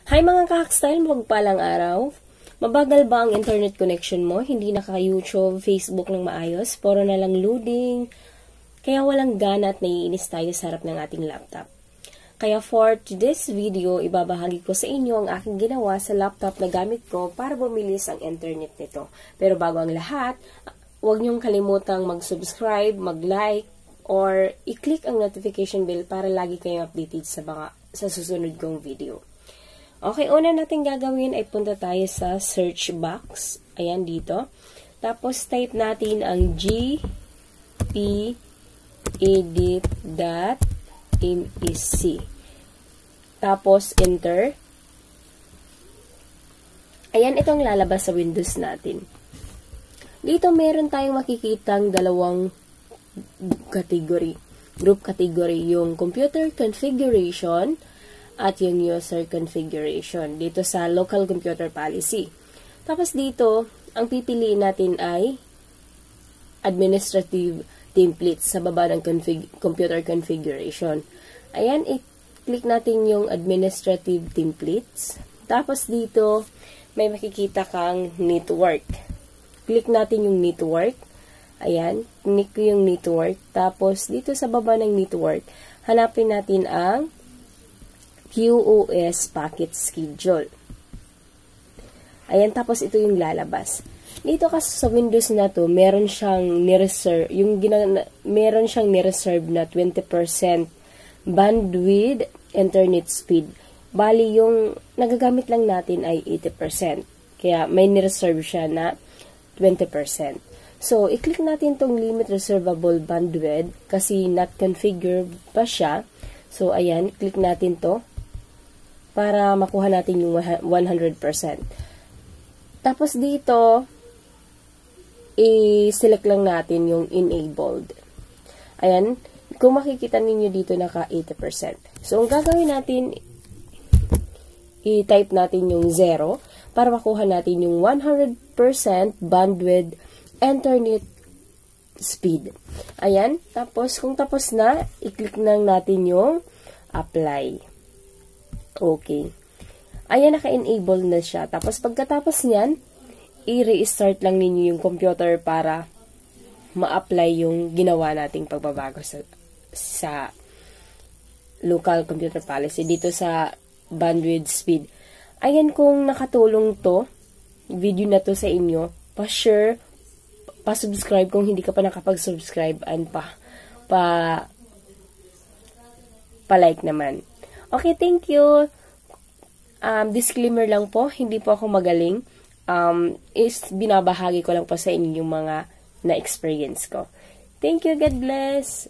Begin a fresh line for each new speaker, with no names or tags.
Hi mga ka-Hackstyle, magpalang araw. Mabagal ba ang internet connection mo? Hindi naka-YouTube, Facebook ng maayos, puro na lang loading. Kaya walang gana at naiinis tayo sa harap ng ating laptop. Kaya for today's video, ibabahagi ko sa inyo ang aking ginawa sa laptop na gamit ko para bumilis ang internet nito. Pero bago ang lahat, huwag niyong kalimutang mag-subscribe, mag-like, or i-click ang notification bell para lagi kayong updated sa susunod kong video. Okay, una natin gagawin ay punta tayo sa search box. Ayan, dito. Tapos, type natin ang gpedit.mec. Tapos, enter. Ayan, itong lalabas sa Windows natin. Dito, meron tayong makikitang dalawang group category. Yung computer configuration at yung user configuration dito sa local computer policy. Tapos dito, ang pipiliin natin ay administrative templates sa baba ng computer configuration. Ayan, i-click natin yung administrative templates. Tapos dito, may makikita kang network. Click natin yung network. Ayan, click ko yung network. Tapos dito sa baba ng network, hanapin natin ang QoS Packet Schedule. Ayan, tapos ito yung lalabas. Dito kasi sa Windows na to, meron siyang ni-reserve, meron siyang ni-reserve na 20% bandwidth internet speed. Bali, yung nagagamit lang natin ay 80%. Kaya may ni-reserve siya na 20%. So, i-click natin tong limit reservable bandwidth kasi not configured pa siya. So, ayan, click natin to para makuha natin yung 100%. Tapos dito, i-select lang natin yung enabled. Ayan, kung makikita ninyo dito naka 80%. So, ang gagawin natin, i-type natin yung 0 para makuha natin yung 100% bandwidth internet speed. Ayan, tapos kung tapos na, i-click lang natin yung apply. Okay. Ayan, naka-enable na siya. Tapos, pagkatapos niyan, i-restart lang ninyo yung computer para ma-apply yung ginawa nating pagbabago sa local computer policy dito sa bandwidth speed. Ayan, kung nakatulong to, video na to sa inyo, pa-share, pa-subscribe kung hindi ka pa nakapag-subscribe, and pa-like naman. Okay, thank you. Disclaimer lang po, hindi po ako magaling. Binabahagi ko lang po sa inyo yung mga na-experience ko. Thank you, God bless.